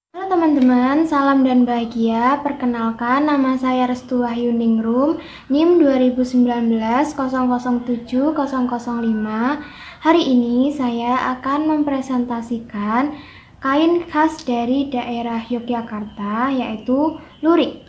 Halo teman-teman, salam dan bahagia. Perkenalkan, nama saya Restu Wahyuningrum, NIM 2019 007005. Hari ini saya akan mempresentasikan kain khas dari daerah Yogyakarta, yaitu lurik.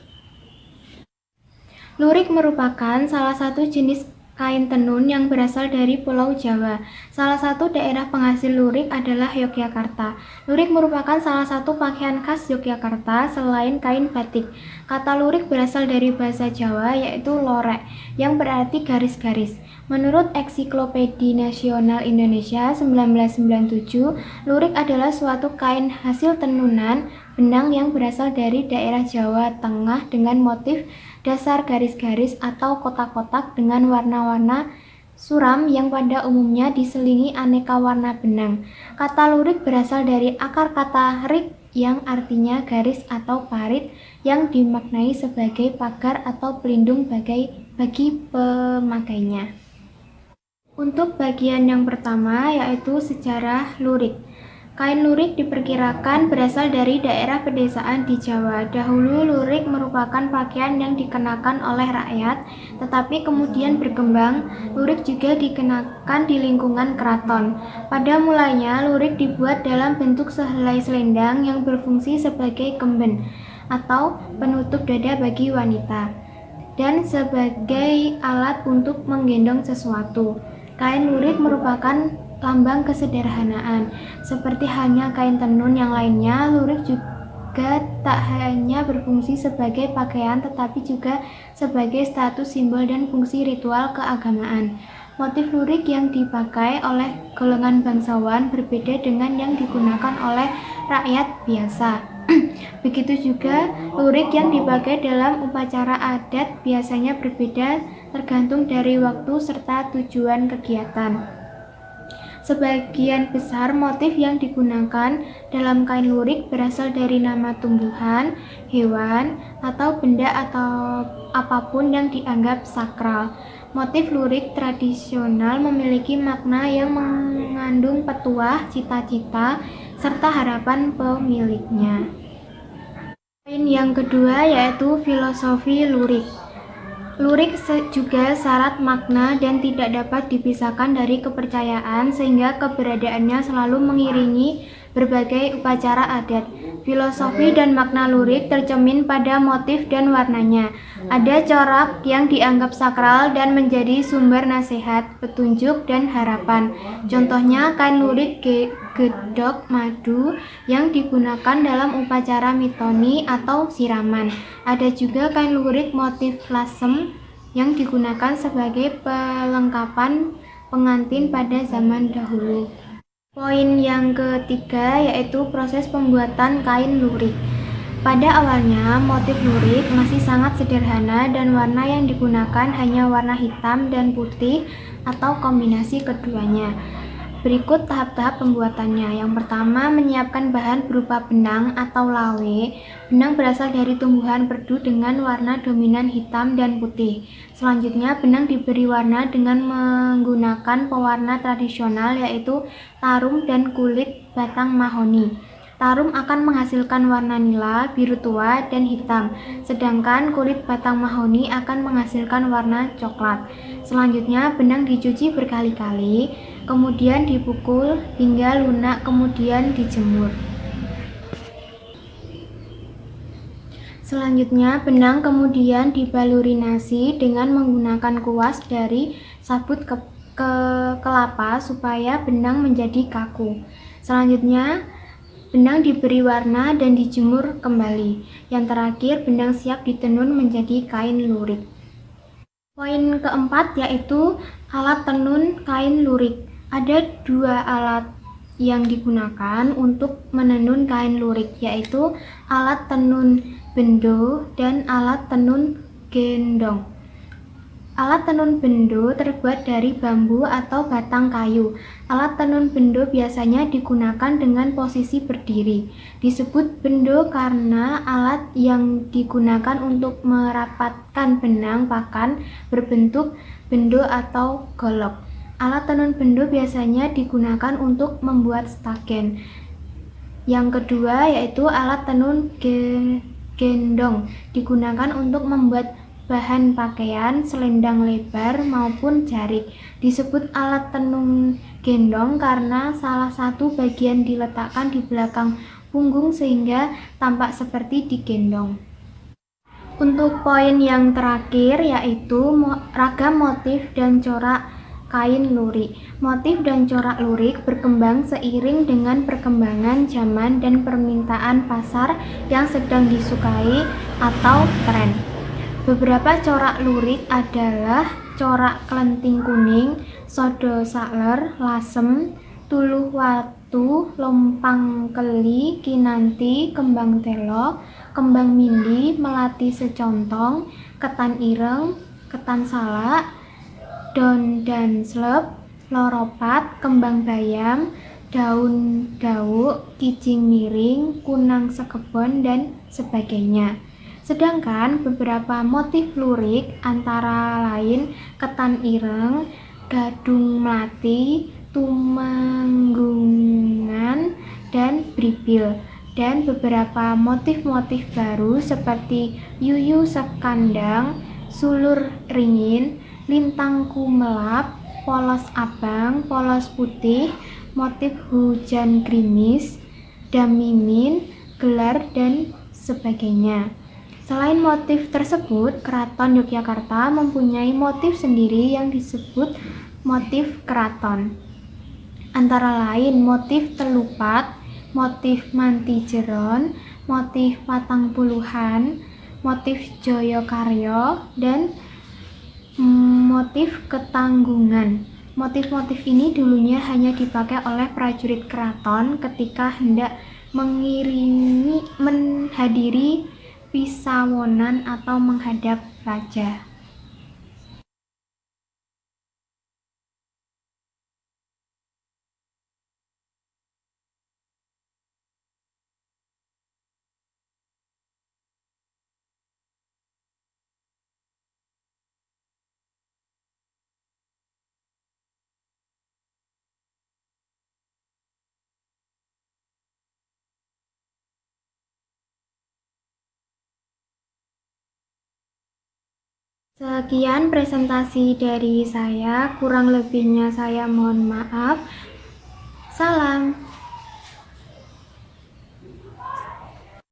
Lurik merupakan salah satu jenis kain tenun yang berasal dari Pulau Jawa. Salah satu daerah penghasil lurik adalah Yogyakarta. Lurik merupakan salah satu pakaian khas Yogyakarta selain kain batik. Kata lurik berasal dari bahasa Jawa yaitu lorek, yang berarti garis-garis. Menurut Ensiklopedia Nasional Indonesia 1997, lurik adalah suatu kain hasil tenunan benang yang berasal dari daerah Jawa Tengah dengan motif dasar garis-garis atau kotak-kotak dengan warna-warna suram yang pada umumnya diselingi aneka warna benang. Kata lurik berasal dari akar kata rik yang artinya garis atau parit yang dimaknai sebagai pagar atau pelindung bagi pemakainya. Untuk bagian yang pertama yaitu sejarah lurik. Kain lurik diperkirakan berasal dari daerah pedesaan di Jawa. Dahulu lurik merupakan pakaian yang dikenakan oleh rakyat, tetapi kemudian berkembang, lurik juga dikenakan di lingkungan keraton. Pada mulanya, lurik dibuat dalam bentuk sehelai selendang yang berfungsi sebagai kemben atau penutup dada bagi wanita, dan sebagai alat untuk menggendong sesuatu. Kain lurik merupakan lambang kesederhanaan. Seperti halnya kain tenun yang lainnya, lurik juga tak hanya berfungsi sebagai pakaian tetapi juga sebagai status simbol dan fungsi ritual keagamaan. Motif lurik yang dipakai oleh golongan bangsawan berbeda dengan yang digunakan oleh rakyat biasa. Begitu juga lurik yang dipakai dalam upacara adat biasanya berbeda tergantung dari waktu serta tujuan kegiatan. Sebagian besar motif yang digunakan dalam kain lurik berasal dari nama tumbuhan, hewan, atau benda atau apapun yang dianggap sakral. Motif lurik tradisional memiliki makna yang mengandung petuah, cita-cita, serta harapan pemiliknya. Poin yang kedua yaitu filosofi lurik. Lurik juga syarat makna dan tidak dapat dipisahkan dari kepercayaan sehingga keberadaannya selalu mengiringi berbagai upacara adat. Filosofi dan makna lurik tercermin pada motif dan warnanya. Ada corak yang dianggap sakral dan menjadi sumber nasihat, petunjuk, dan harapan. Contohnya kain lurik gedok madu yang digunakan dalam upacara mitoni atau siraman. Ada juga kain lurik motif lasem yang digunakan sebagai pelengkapan pengantin pada zaman dahulu. Poin yang ketiga yaitu proses pembuatan kain lurik. Pada awalnya, motif lurik masih sangat sederhana dan warna yang digunakan hanya warna hitam dan putih atau kombinasi keduanya. Berikut tahap-tahap pembuatannya. Yang pertama, menyiapkan bahan berupa benang atau lawe. Benang berasal dari tumbuhan perdu dengan warna dominan hitam dan putih. Selanjutnya, benang diberi warna dengan menggunakan pewarna tradisional yaitu tarum dan kulit batang mahoni. Tarum akan menghasilkan warna nila, biru tua, dan hitam, sedangkan kulit batang mahoni akan menghasilkan warna coklat. Selanjutnya, benang dicuci berkali-kali, kemudian dipukul hingga lunak, kemudian dijemur. Selanjutnya, benang kemudian dibaluri nasi dengan menggunakan kuas dari sabut kelapa supaya benang menjadi kaku. Selanjutnya, benang diberi warna dan dijemur kembali. Yang terakhir, benang siap ditenun menjadi kain lurik. Poin keempat yaitu alat tenun kain lurik. Ada dua alat yang digunakan untuk menenun kain lurik, yaitu alat tenun bendo dan alat tenun gendong. Alat tenun bendo terbuat dari bambu atau batang kayu. Alat tenun bendo biasanya digunakan dengan posisi berdiri. Disebut bendo karena alat yang digunakan untuk merapatkan benang pakan berbentuk bendo atau golok. Alat tenun bendo biasanya digunakan untuk membuat stagen. Yang kedua yaitu alat tenun gendong, digunakan untuk membuat bahan pakaian, selendang lebar maupun jarik. Disebut alat tenun gendong karena salah satu bagian diletakkan di belakang punggung sehingga tampak seperti digendong. Untuk poin yang terakhir yaitu ragam motif dan corak kain lurik. Motif dan corak lurik berkembang seiring dengan perkembangan zaman dan permintaan pasar yang sedang disukai atau tren. Beberapa corak lurik adalah corak kelenting kuning, sodo sakler, lasem, tuluh watu, lompang keli, kinanti, kembang telo, kembang mindi, melati secontong, ketan ireng, ketan salak, daun dan slep, loropat, kembang bayam, daun dauk, kijing miring, kunang sekebon, dan sebagainya. Sedangkan beberapa motif lurik antara lain ketan ireng, gadung melati, tumanggungan, dan bribil. Dan beberapa motif-motif baru seperti yuyu sekandang, sulur ringin, lintang kumelap, polos abang, polos putih, motif hujan gerimis, damimin, gelar, dan sebagainya. Selain motif tersebut, Keraton Yogyakarta mempunyai motif sendiri yang disebut motif keraton. Antara lain motif telupat, motif mantijeron, motif patang puluhan, motif joyokaryo, dan motif ketanggungan. Motif-motif ini dulunya hanya dipakai oleh prajurit keraton ketika hendak menghadiri pisawonan atau menghadap raja. Sekian presentasi dari saya, kurang lebihnya saya mohon maaf. Salam.